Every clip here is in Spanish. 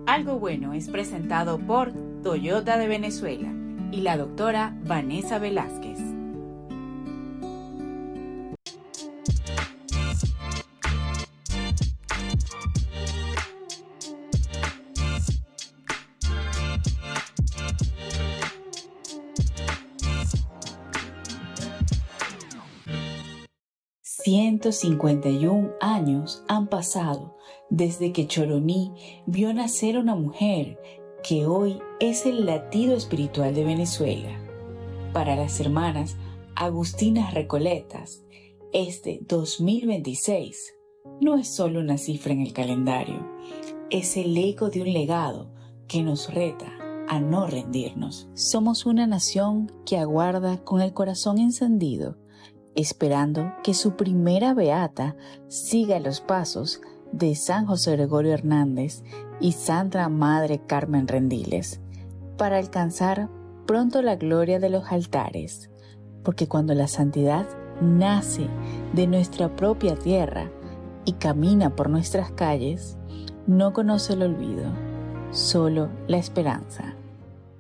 Algo Bueno es presentado por Toyota de Venezuela y la doctora Vanessa Velázquez. «151 años han pasado desde que Choroní vio nacer una mujer que hoy es el latido espiritual de Venezuela. Para las hermanas Agustinas Recoletas, este 2026 no es solo una cifra en el calendario, es el eco de un legado que nos reta a no rendirnos. Somos una nación que aguarda con el corazón encendido, esperando que su primera beata siga los pasos de San José Gregorio Hernández y Santa Madre Carmen Rendiles, para alcanzar pronto la gloria de los altares, porque cuando la santidad nace de nuestra propia tierra y camina por nuestras calles, no conoce el olvido, solo la esperanza.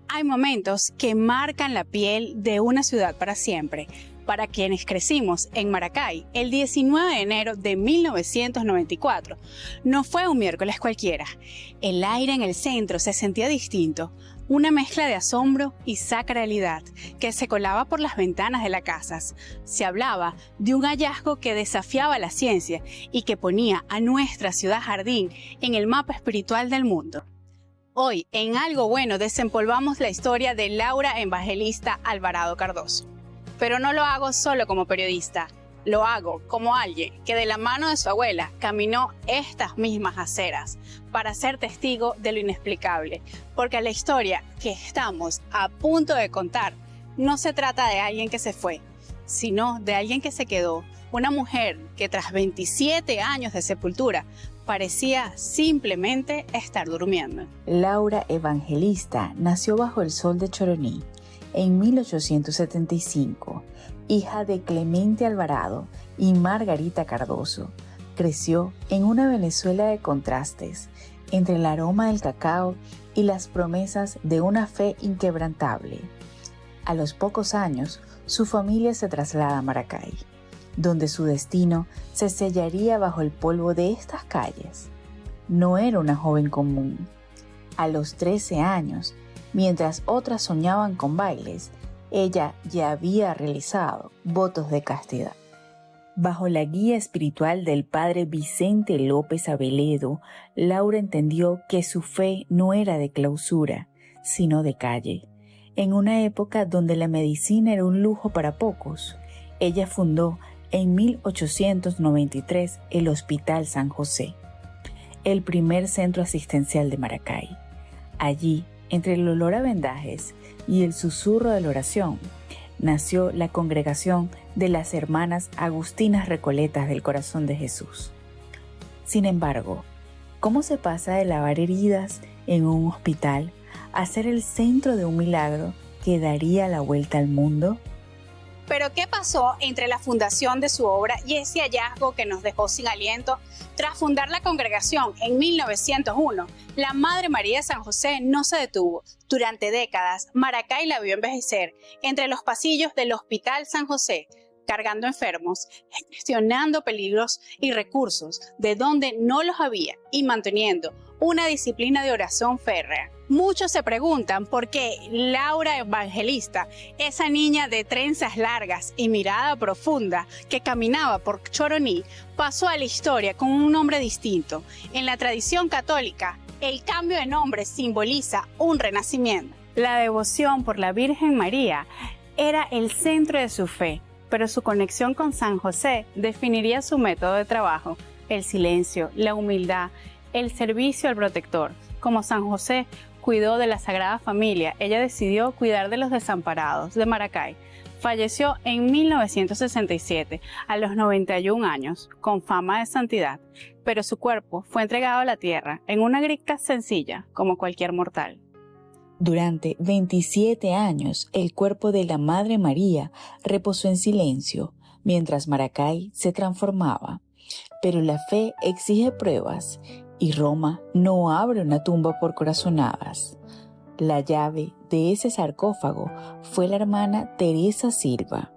Hay momentos que marcan la piel de una ciudad para siempre. Para quienes crecimos en Maracay, el 19 de enero de 1994 no fue un miércoles cualquiera. El aire en el centro se sentía distinto, una mezcla de asombro y sacralidad que se colaba por las ventanas de las casas. Se hablaba de un hallazgo que desafiaba la ciencia y que ponía a nuestra ciudad jardín en el mapa espiritual del mundo. Hoy, en Algo Bueno, desempolvamos la historia de Laura Evangelista Alvarado Cardoso. Pero no lo hago solo como periodista, lo hago como alguien que de la mano de su abuela caminó estas mismas aceras para ser testigo de lo inexplicable, porque la historia que estamos a punto de contar no se trata de alguien que se fue, sino de alguien que se quedó, una mujer que tras 27 años de sepultura parecía simplemente estar durmiendo. Laura Evangelista nació bajo el sol de Choroní en 1875, hija de Clemente Alvarado y Margarita Cardoso. Creció en una Venezuela de contrastes, entre el aroma del cacao y las promesas de una fe inquebrantable. A los pocos años, su familia se traslada a Maracay, donde su destino se sellaría bajo el polvo de estas calles. No era una joven común. A los 13 años, mientras otras soñaban con bailes, ella ya había realizado votos de castidad. Bajo la guía espiritual del padre Vicente López Aveledo, Laura entendió que su fe no era de clausura, sino de calle. En una época donde la medicina era un lujo para pocos, ella fundó en 1893 el Hospital San José, el primer centro asistencial de Maracay. Allí, entre el olor a vendajes y el susurro de la oración, nació la congregación de las hermanas Agustinas Recoletas del Corazón de Jesús. Sin embargo, ¿cómo se pasa de lavar heridas en un hospital a ser el centro de un milagro que daría la vuelta al mundo? Pero ¿qué pasó entre la fundación de su obra y ese hallazgo que nos dejó sin aliento? Tras fundar la congregación en 1901, la Madre María de San José no se detuvo. Durante décadas, Maracay la vio envejecer entre los pasillos del Hospital San José, cargando enfermos, gestionando peligros y recursos de donde no los había y manteniendo una disciplina de oración férrea. Muchos se preguntan por qué Laura Evangelista, esa niña de trenzas largas y mirada profunda que caminaba por Choroní, pasó a la historia con un nombre distinto. En la tradición católica, el cambio de nombre simboliza un renacimiento. La devoción por la Virgen María era el centro de su fe, pero su conexión con San José definiría su método de trabajo: el silencio, la humildad, el servicio al protector. Como San José cuidó de la Sagrada Familia, ella decidió cuidar de los desamparados de Maracay. Falleció en 1967, a los 91 años, con fama de santidad, pero su cuerpo fue entregado a la tierra en una cripta sencilla, como cualquier mortal. Durante 27 años, el cuerpo de la Madre María reposó en silencio, mientras Maracay se transformaba. Pero la fe exige pruebas, y Roma no abre una tumba por corazonadas. La llave de ese sarcófago fue la hermana Teresa Silva,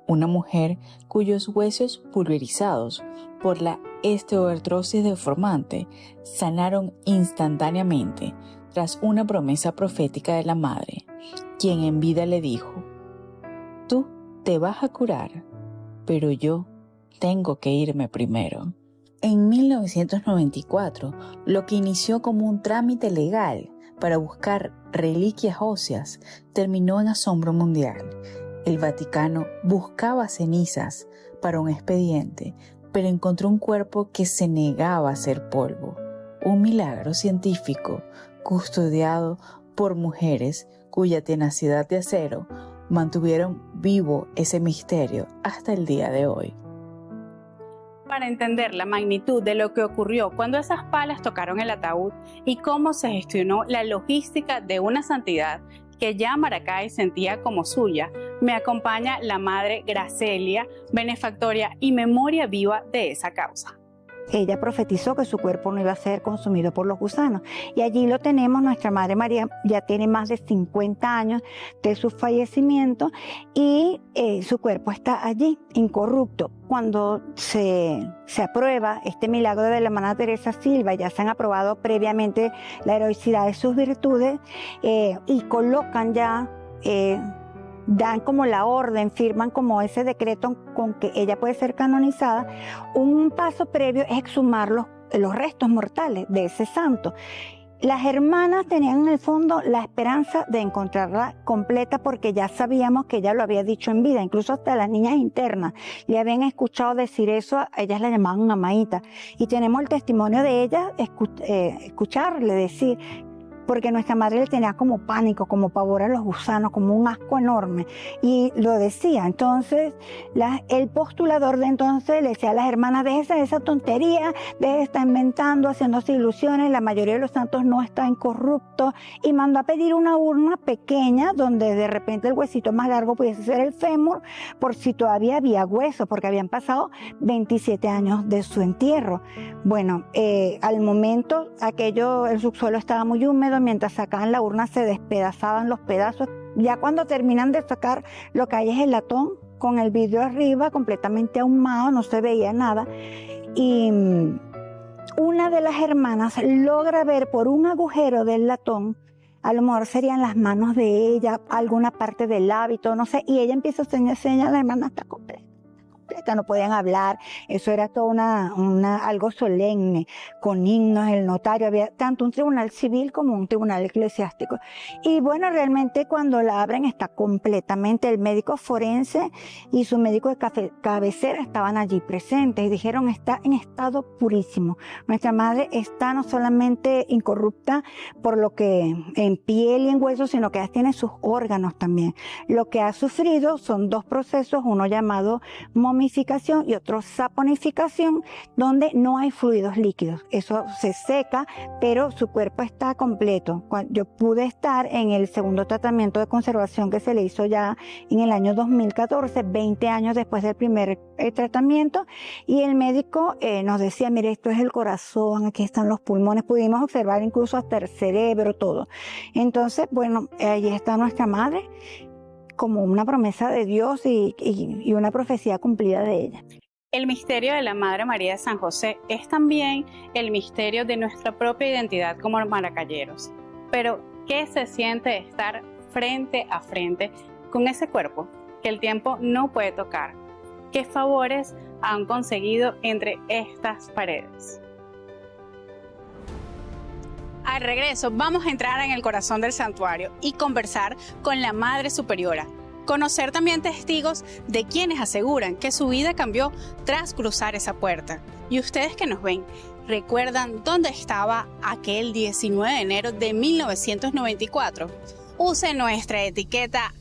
una mujer cuyos huesos pulverizados por la osteoartrosis deformante sanaron instantáneamente tras una promesa profética de la madre, quien en vida le dijo: «Tú te vas a curar, pero yo tengo que irme primero». En 1994, lo que inició como un trámite legal para buscar reliquias óseas terminó en asombro mundial. El Vaticano buscaba cenizas para un expediente, pero encontró un cuerpo que se negaba a ser polvo. Un milagro científico custodiado por mujeres cuya tenacidad de acero mantuvieron vivo ese misterio hasta el día de hoy. Para entender la magnitud de lo que ocurrió cuando esas palas tocaron el ataúd y cómo se gestionó la logística de una santidad que ya Maracay sentía como suya, me acompaña la madre Gracelia, benefactoria y memoria viva de esa causa. Ella profetizó que su cuerpo no iba a ser consumido por los gusanos. Y allí lo tenemos, nuestra Madre María ya tiene más de 50 años de su fallecimiento y su cuerpo está allí, incorrupto. Cuando se aprueba este milagro de la hermana Teresa Silva, ya se han aprobado previamente la heroicidad de sus virtudes y colocan ya... dan como la orden, firman como ese decreto con que ella puede ser canonizada. Un paso previo es exhumar los restos mortales de ese santo. Las hermanas tenían en el fondo la esperanza de encontrarla completa porque ya sabíamos que ella lo había dicho en vida, incluso hasta las niñas internas le habían escuchado decir eso, a ellas la llamaban amaíta. Y tenemos el testimonio de ella, escucharle decir, porque nuestra madre le tenía como pánico, como pavor a los gusanos, como un asco enorme, y lo decía. Entonces, el postulador de entonces le decía a las hermanas: déjense de esa tontería, dejen de estar inventando, haciéndose ilusiones, la mayoría de los santos no está incorrupto, y mandó a pedir una urna pequeña donde de repente el huesito más largo pudiese ser el fémur, por si todavía había hueso, porque habían pasado 27 años de su entierro. Bueno, al momento el subsuelo estaba muy húmedo, mientras sacaban la urna se despedazaban los pedazos. Ya cuando terminan de sacar, lo que hay es el latón con el vidrio arriba completamente ahumado, no se veía nada. Y una de las hermanas logra ver por un agujero del latón, a lo mejor serían las manos de ella, alguna parte del hábito, no sé, y ella empieza a señalar, la hermana está completa. No podían hablar, eso era todo algo solemne, con himnos, el notario, había tanto un tribunal civil como un tribunal eclesiástico. Y bueno, realmente cuando la abren está completamente, el médico forense y su médico de cabecera estaban allí presentes y dijeron: está en estado purísimo. Nuestra madre está no solamente incorrupta por lo que en piel y en hueso, sino que tiene sus órganos también. Lo que ha sufrido son dos procesos, uno llamado momificación y otro saponificación, donde no hay fluidos líquidos. Eso se seca, pero su cuerpo está completo. Yo pude estar en el segundo tratamiento de conservación que se le hizo ya en el año 2014, 20 años después del primer tratamiento, y el médico nos decía: mire, esto es el corazón, aquí están los pulmones, pudimos observar incluso hasta el cerebro, todo. Entonces, bueno, allí está nuestra madre, como una promesa de Dios y una profecía cumplida de ella. El misterio de la Madre María de San José es también el misterio de nuestra propia identidad como maracayeros. Pero, ¿qué se siente estar frente a frente con ese cuerpo que el tiempo no puede tocar? ¿Qué favores han conseguido entre estas paredes? Al regreso vamos a entrar en el corazón del santuario y conversar con la Madre Superiora. Conocer también testigos de quienes aseguran que su vida cambió tras cruzar esa puerta. Y ustedes que nos ven, ¿recuerdan dónde estaba aquel 19 de enero de 1994? Use nuestra etiqueta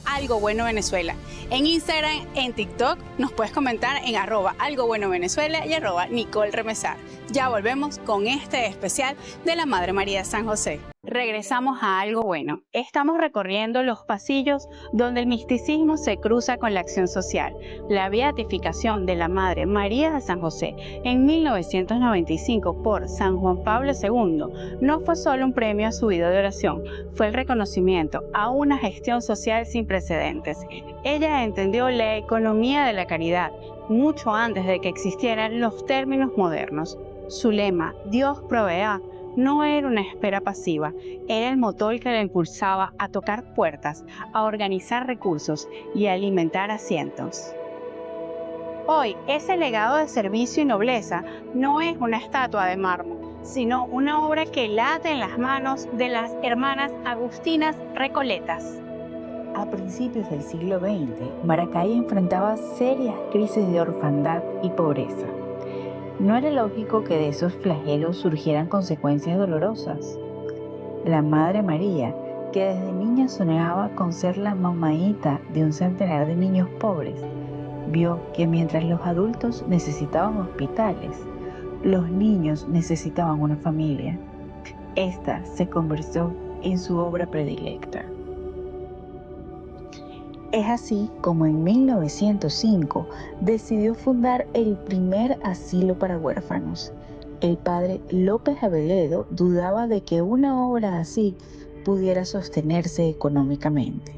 #AlgoBuenoVenezuela. En Instagram, en TikTok, nos puedes comentar en @AlgoBuenoVenezuela y @NicoleRemesar. Ya volvemos con este especial de la Madre María de San José. Regresamos a algo bueno. Estamos recorriendo los pasillos donde el misticismo se cruza con la acción social. La beatificación de la Madre María de San José en 1995 por San Juan Pablo II no fue solo un premio a su vida de oración, fue el reconocimiento a una gestión social sin precedentes. Ella entendió la economía de la caridad mucho antes de que existieran los términos modernos. Su lema, Dios proveerá, no era una espera pasiva, era el motor que la impulsaba a tocar puertas, a organizar recursos y a alimentar asientos. Hoy, ese legado de servicio y nobleza no es una estatua de mármol, sino una obra que late en las manos de las hermanas agustinas recoletas. A principios del siglo XX, Maracay enfrentaba serias crisis de orfandad y pobreza. No era lógico que de esos flagelos surgieran consecuencias dolorosas. La Madre María, que desde niña soñaba con ser la mamaíta de un centenar de niños pobres, vio que mientras los adultos necesitaban hospitales, los niños necesitaban una familia. Esta se convirtió en su obra predilecta. Es así como en 1905 decidió fundar el primer asilo para huérfanos. El padre López Aveledo dudaba de que una obra así pudiera sostenerse económicamente,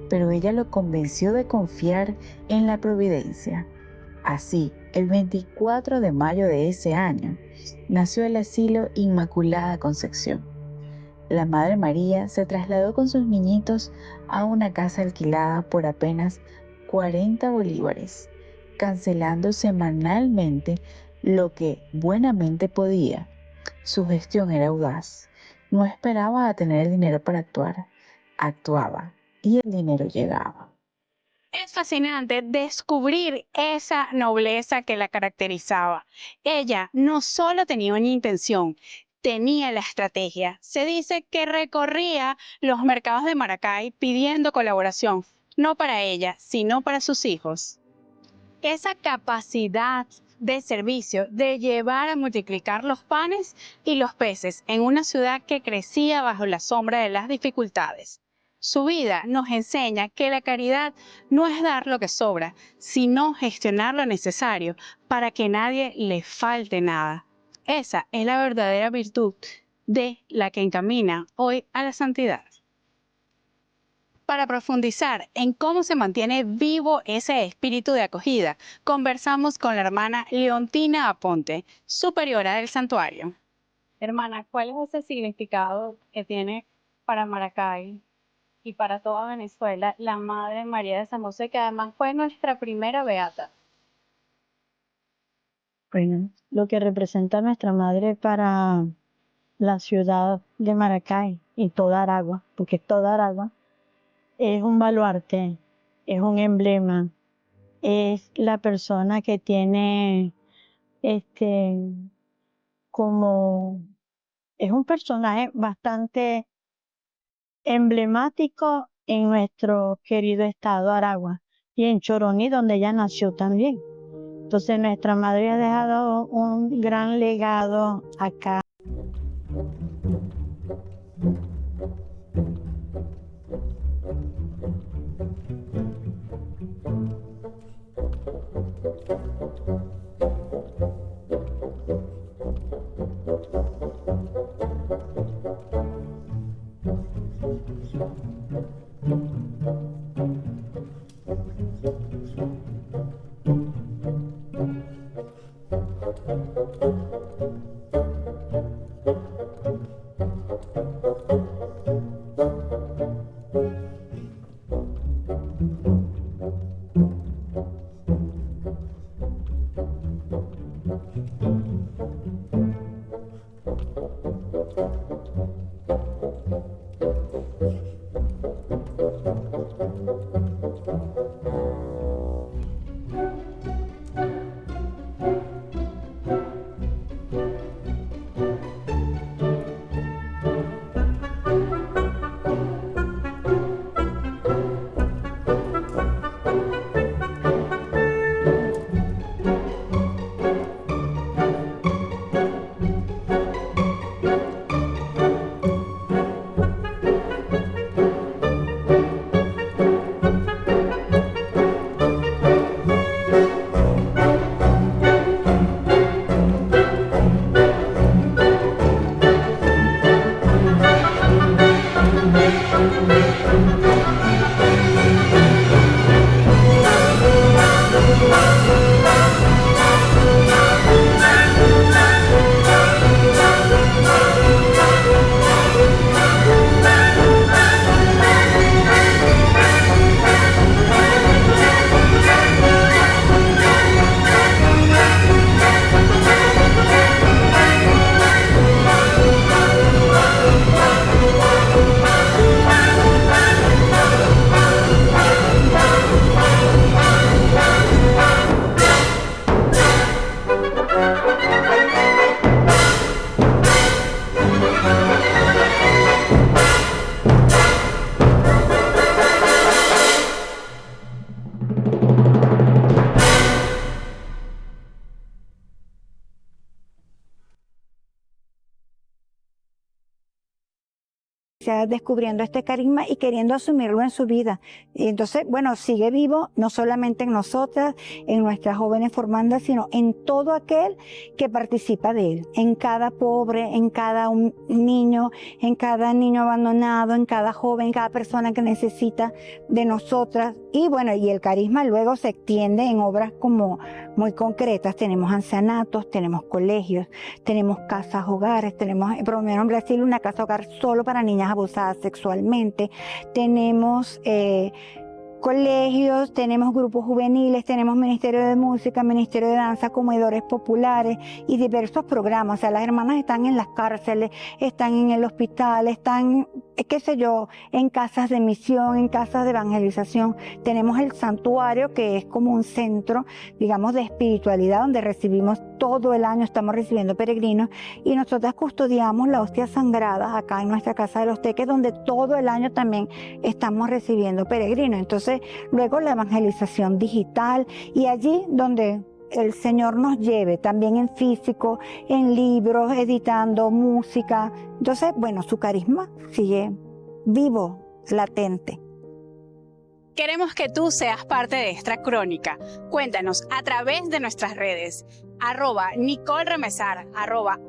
pero ella lo convenció de confiar en la providencia. Así, el 24 de mayo de ese año, nació el asilo Inmaculada Concepción. La Madre María se trasladó con sus niñitos a una casa alquilada por apenas 40 bolívares, cancelando semanalmente lo que buenamente podía. Su gestión era audaz. No esperaba a tener dinero para actuar. Actuaba y el dinero llegaba. Es fascinante descubrir esa nobleza que la caracterizaba. Ella no solo tenía una intención, tenía la estrategia. Se dice que recorría los mercados de Maracay pidiendo colaboración, no para ella, sino para sus hijos. Esa capacidad de servicio, de llevar a multiplicar los panes y los peces en una ciudad que crecía bajo la sombra de las dificultades. Su vida nos enseña que la caridad no es dar lo que sobra, sino gestionar lo necesario para que nadie le falte nada. Esa es la verdadera virtud de la que encamina hoy a la santidad. Para profundizar en cómo se mantiene vivo ese espíritu de acogida, conversamos con la hermana Leontina Aponte, superiora del santuario. Hermana, ¿cuál es ese significado que tiene para Maracay y para toda Venezuela la Madre María de San José, que además fue nuestra primera beata? Bueno, lo que representa nuestra madre para la ciudad de Maracay y toda Aragua, porque toda Aragua es un baluarte, es un emblema, es la persona que tiene como es un personaje bastante emblemático en nuestro querido estado Aragua y en Choroní, donde ella nació también. Entonces nuestra madre ha dejado un gran legado acá. descubriendo este carisma y queriendo asumirlo en su vida. Y entonces, bueno, sigue vivo no solamente en nosotras, en nuestras jóvenes formandas, sino en todo aquel que participa de él, en cada pobre, en cada niño, en cada niño abandonado, en cada joven, en cada persona que necesita de nosotras. Y bueno, y el carisma luego se extiende en obras como muy concretas. Tenemos ancianatos, tenemos colegios, tenemos casas hogares, tenemos, por lo menos en Brasil, una casa hogar solo para niñas abusadas sexualmente, tenemos colegios, tenemos grupos juveniles, tenemos ministerio de música, ministerio de danza, comedores populares y diversos programas. O sea, las hermanas están en las cárceles, están en el hospital, están, qué sé yo, en casas de misión, en casas de evangelización. Tenemos el santuario, que es como un centro, digamos, de espiritualidad, donde recibimos todo el año, estamos recibiendo peregrinos, y nosotras custodiamos la hostia sagrada acá en nuestra Casa de los Teques, donde todo el año también estamos recibiendo peregrinos. Entonces, luego la evangelización digital, y allí donde el Señor nos lleve, también en físico, en libros, editando música. Entonces, bueno, su carisma sigue vivo, latente. Queremos que tú seas parte de esta crónica. Cuéntanos a través de nuestras redes, @NicoleRemesar,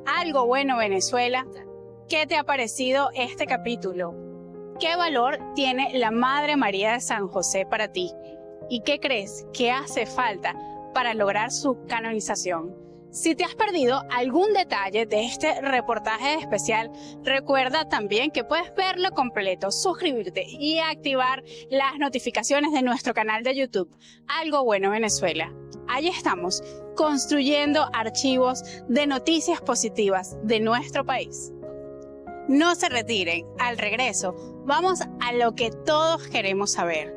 @Algo Bueno Venezuela, ¿qué te ha parecido este capítulo? ¿Qué valor tiene la Madre María de San José para ti? ¿Y qué crees que hace falta para lograr su canonización? Si te has perdido algún detalle de este reportaje especial, recuerda también que puedes verlo completo, suscribirte y activar las notificaciones de nuestro canal de YouTube, Algo Bueno Venezuela. Allí estamos, construyendo archivos de noticias positivas de nuestro país. No se retiren, al regreso vamos a lo que todos queremos saber.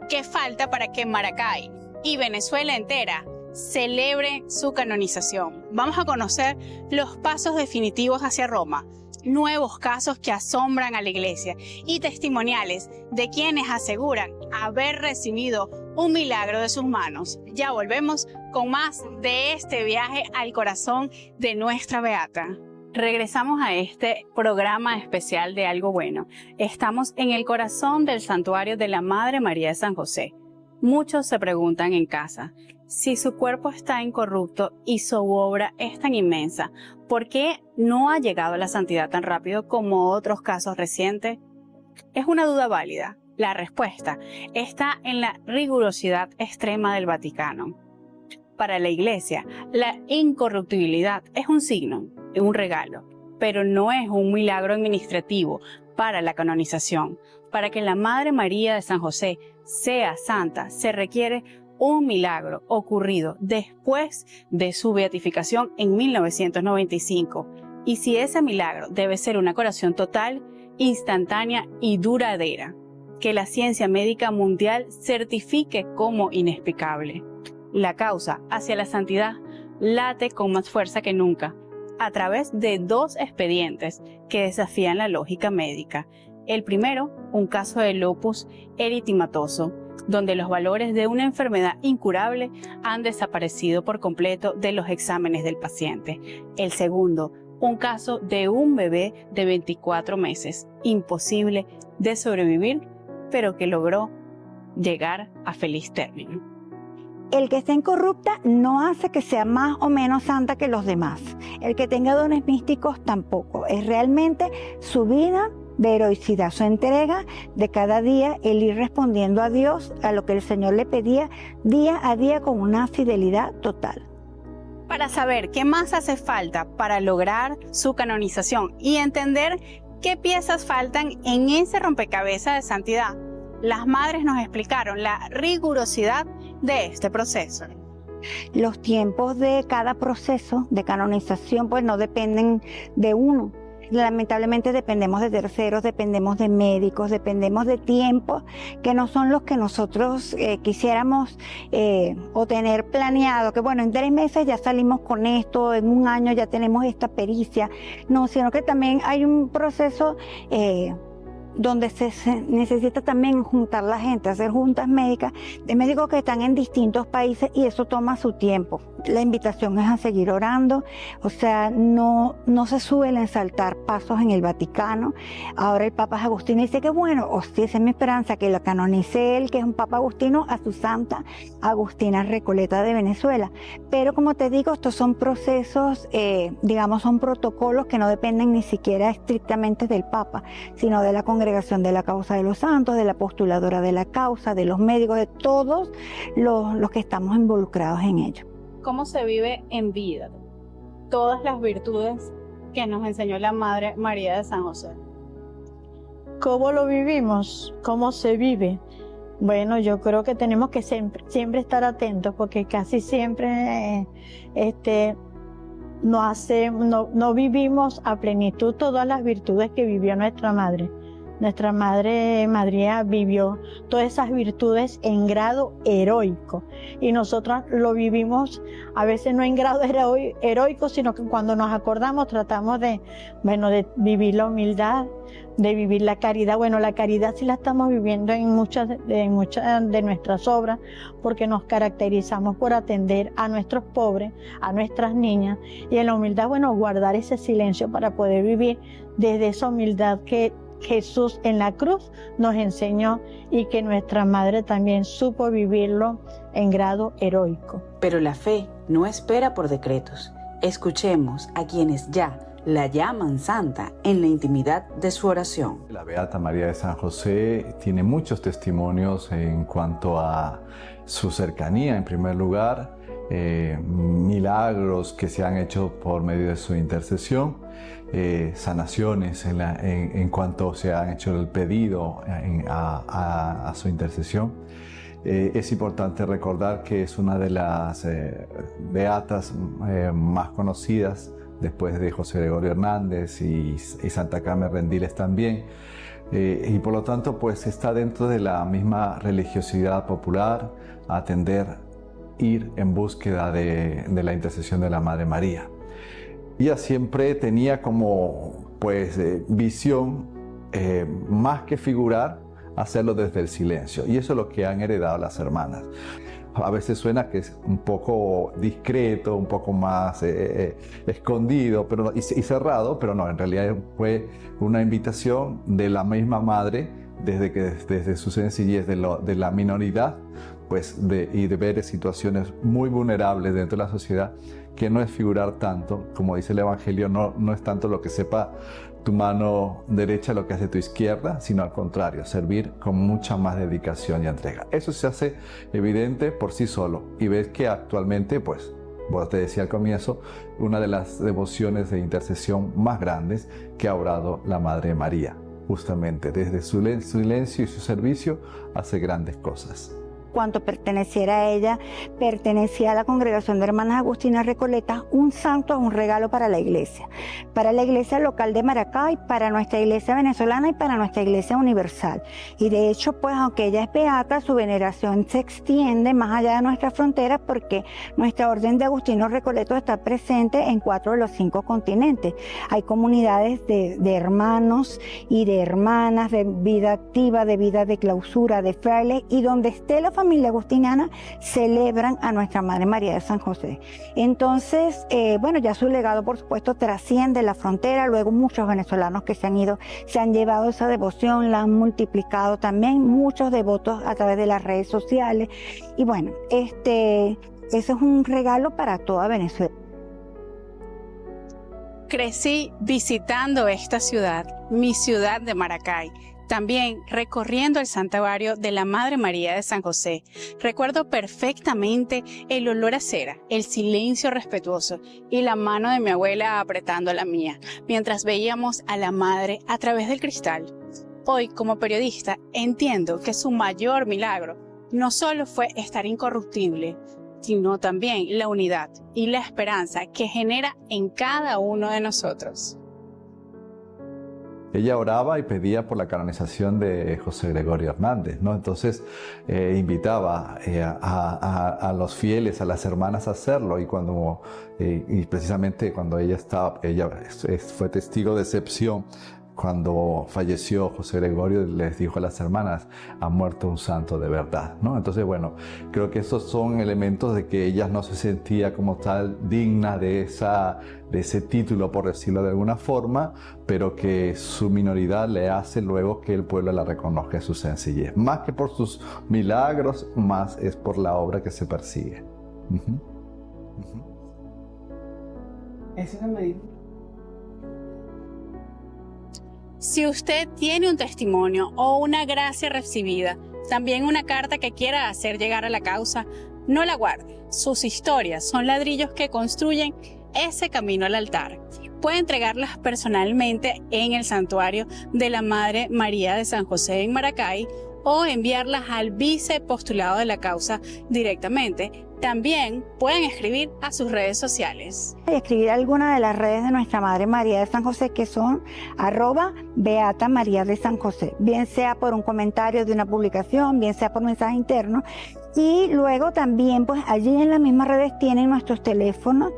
¿Qué falta para que Maracay y Venezuela entera celebre su canonización? Vamos a conocer los pasos definitivos hacia Roma, nuevos casos que asombran a la Iglesia y testimoniales de quienes aseguran haber recibido un milagro de sus manos. Ya volvemos con más de este viaje al corazón de nuestra Beata. Regresamos a este programa especial de Algo Bueno. Estamos en el corazón del santuario de la Madre María de San José. Muchos se preguntan en casa, si su cuerpo está incorrupto y su obra es tan inmensa, ¿por qué no ha llegado a la santidad tan rápido como otros casos recientes? Es una duda válida. La respuesta está en la rigurosidad extrema del Vaticano. Para la Iglesia, la incorruptibilidad es un signo, un regalo, pero no es un milagro administrativo para la canonización. Para que la Madre María de San José sea santa, se requiere un milagro ocurrido después de su beatificación en 1995. Y si ese milagro debe ser una curación total, instantánea y duradera, que la ciencia médica mundial certifique como inexplicable. La causa hacia la santidad late con más fuerza que nunca, a través de dos expedientes que desafían la lógica médica. El primero, un caso de lupus eritematoso, donde los valores de una enfermedad incurable han desaparecido por completo de los exámenes del paciente. El segundo, un caso de un bebé de 24 meses, imposible de sobrevivir, pero que logró llegar a feliz término. El que esté incorrupta no hace que sea más o menos santa que los demás. El que tenga dones místicos tampoco. Es realmente su vida de heroicidad, su entrega de cada día, el ir respondiendo a Dios, a lo que el Señor le pedía día a día con una fidelidad total. Para saber qué más hace falta para lograr su canonización y entender qué piezas faltan en ese rompecabezas de santidad, las madres nos explicaron la rigurosidad de este proceso. Los tiempos de cada proceso de canonización pues no dependen de uno. Lamentablemente dependemos de terceros, dependemos de médicos, dependemos de tiempos que no son los que nosotros quisiéramos o tener planeado, que bueno, en 3 meses ya salimos con esto, en 1 año ya tenemos esta pericia. No, sino que también hay un proceso donde se necesita también juntar la gente, hacer juntas médicas de médicos que están en distintos países y eso toma su tiempo. La invitación es a seguir orando, o sea, no se suelen saltar pasos en el Vaticano. Ahora el Papa es Agustino y dice que bueno, esa es mi esperanza, que lo canonice él, que es un Papa Agustino, a su santa Agustina Recoleta de Venezuela. Pero como te digo, estos son procesos, digamos, son protocolos que no dependen ni siquiera estrictamente del Papa, sino de la Congregación de la Causa de los Santos, de la postuladora de la causa, de los médicos, de todos los que estamos involucrados en ello. ¿Cómo se vive en vida todas las virtudes que nos enseñó la Madre María de San José? ¿Cómo lo vivimos? ¿Cómo se vive? Bueno, yo creo que tenemos que siempre estar atentos porque casi siempre no vivimos a plenitud todas las virtudes que vivió nuestra Madre. Nuestra Madre María vivió todas esas virtudes en grado heroico y nosotros lo vivimos a veces no en grado heroico, sino que cuando nos acordamos tratamos de vivir la humildad, de vivir la caridad. Bueno, la caridad sí la estamos viviendo en muchas de nuestras obras porque nos caracterizamos por atender a nuestros pobres, a nuestras niñas y en la humildad, bueno, guardar ese silencio para poder vivir desde esa humildad que Jesús en la cruz nos enseñó y que nuestra Madre también supo vivirlo en grado heroico. Pero la fe no espera por decretos. Escuchemos a quienes ya la llaman santa en la intimidad de su oración. La Beata María de San José tiene muchos testimonios en cuanto a su cercanía, en primer lugar, milagros que se han hecho por medio de su intercesión, sanaciones en cuanto se han hecho el pedido a su intercesión. Es importante recordar que es una de las beatas más conocidas después de José Gregorio Hernández y Santa Carmen Rendiles también. Y por lo tanto pues está dentro de la misma religiosidad popular, ir en búsqueda de la intercesión de la Madre María. Ella siempre tenía como visión, más que figurar, hacerlo desde el silencio, y eso es lo que han heredado las hermanas. A veces suena que es un poco discreto, un poco más escondido y cerrado, pero no, en realidad fue una invitación de la misma Madre desde su sencillez de la minoridad, y de ver situaciones muy vulnerables dentro de la sociedad, que no es figurar tanto, como dice el Evangelio, no es tanto lo que sepa tu mano derecha lo que hace tu izquierda, sino al contrario, servir con mucha más dedicación y entrega. Eso se hace evidente por sí solo, y ves que actualmente, vos te decía al comienzo, una de las devociones de intercesión más grandes que ha orado la Madre María, justamente desde su silencio y su servicio hace grandes cosas. Cuanto perteneciera a ella, pertenecía a la Congregación de Hermanas Agustinas Recoletas, un santo es un regalo para la iglesia local de Maracay, para nuestra iglesia venezolana y para nuestra iglesia universal. Y de hecho, aunque ella es beata, su veneración se extiende más allá de nuestras fronteras porque nuestra orden de Agustinos Recoletos está presente en 4 de los 5 continentes. Hay comunidades de hermanos y de hermanas, de vida activa, de vida de clausura, de frailes, y donde esté la familia agustiniana celebran a nuestra Madre María de San José. Entonces, ya su legado, por supuesto, trasciende la frontera. Luego muchos venezolanos que se han ido, se han llevado esa devoción, la han multiplicado también, muchos devotos a través de las redes sociales. Y bueno, eso es un regalo para toda Venezuela. Crecí visitando esta ciudad, mi ciudad de Maracay. También recorriendo el santuario de la Madre María de San José. Recuerdo perfectamente el olor a cera, el silencio respetuoso y la mano de mi abuela apretando la mía, mientras veíamos a la Madre a través del cristal. Hoy, como periodista, entiendo que su mayor milagro no solo fue estar incorruptible, sino también la unidad y la esperanza que genera en cada uno de nosotros. Ella oraba y pedía por la canonización de José Gregorio Hernández, ¿no? Entonces invitaba a los fieles, a las hermanas a hacerlo, y precisamente cuando ella fue testigo de excepción cuando falleció José Gregorio les dijo a las hermanas: ha muerto un santo de verdad, ¿no? Entonces, bueno, creo que esos son elementos de que ella no se sentía como tal digna de ese título, por decirlo de alguna forma, pero que su minoridad le hace luego que el pueblo la reconozca en su sencillez. Más que por sus milagros, más es por la obra que se persigue. Eso que me dijo. Si usted tiene un testimonio o una gracia recibida, también una carta que quiera hacer llegar a la causa, no la guarde. Sus historias son ladrillos que construyen ese camino al altar. Puede entregarlas personalmente en el santuario de la Madre María de San José en Maracay o enviarlas al vicepostulado de la causa directamente. También pueden escribir a sus redes sociales. Escribir alguna de las redes de nuestra Madre María de San José, que son @Beata María de San José, bien sea por un comentario de una publicación, bien sea por mensaje interno. Y luego también, pues allí en las mismas redes tienen nuestros teléfonos.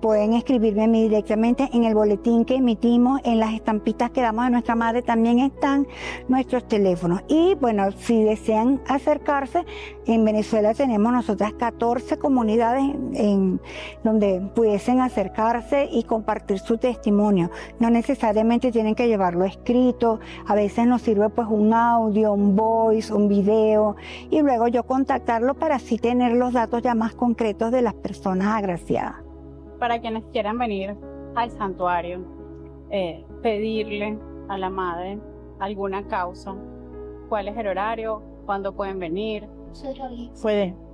Pueden escribirme a mí directamente en el boletín que emitimos, en las estampitas que damos a nuestra madre también están nuestros teléfonos. Y bueno, si desean acercarse, en Venezuela tenemos nosotras 14 comunidades en donde pudiesen acercarse y compartir su testimonio. No necesariamente tienen que llevarlo escrito, a veces nos sirve pues un audio, un voice, un video, y luego yo contactarlo para así tener los datos ya más concretos de las personas agraciadas. Para quienes quieran venir al santuario, pedirle a la Madre alguna causa, ¿cuál es el horario? ¿Cuándo pueden venir?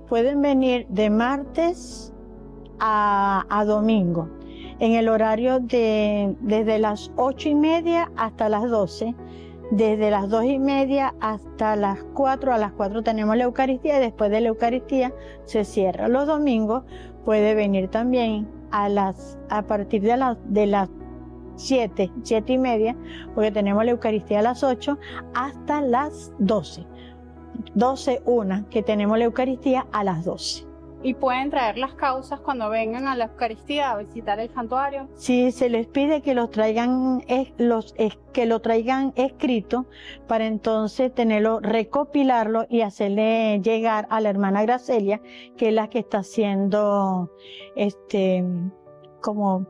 Pueden venir de martes a domingo, en el horario desde las 8:30 hasta las 12. Desde las 2:30 hasta las 4, a las 4 tenemos la Eucaristía y después de la Eucaristía se cierra. Los domingos puede venir también a partir de las 7:30, porque tenemos la Eucaristía a las 8 hasta las 12:01, que tenemos la Eucaristía a las 12. Y pueden traer las causas cuando vengan a la Eucaristía a visitar el santuario. Sí, se les pide que lo traigan escrito para entonces tenerlo, recopilarlo y hacerle llegar a la hermana Gracelia, que es la que está haciendo como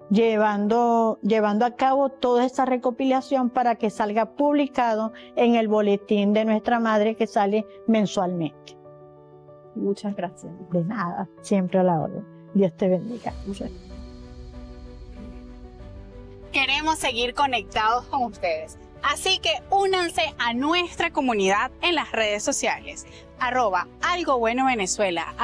llevando a cabo toda esa recopilación para que salga publicado en el boletín de nuestra madre que sale mensualmente. Muchas gracias. De nada, siempre a la orden. Dios te bendiga. Queremos seguir conectados con ustedes, así que únanse a nuestra comunidad en las redes sociales, @algobuenovenezuela,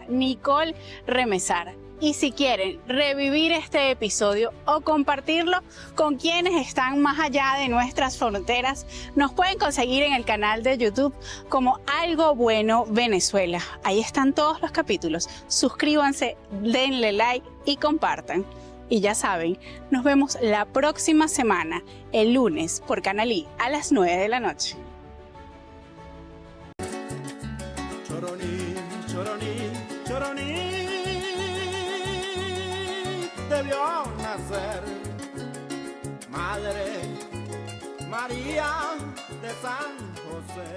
@Nicole Remesar. Y si quieren revivir este episodio o compartirlo con quienes están más allá de nuestras fronteras, nos pueden conseguir en el canal de YouTube como Algo Bueno Venezuela. Ahí están todos los capítulos. Suscríbanse, denle like y compartan. Y ya saben, nos vemos la próxima semana, el lunes, por Canal I, a las 9 de la noche. Choroní, choroní, choroní, debió nacer Madre María de San José.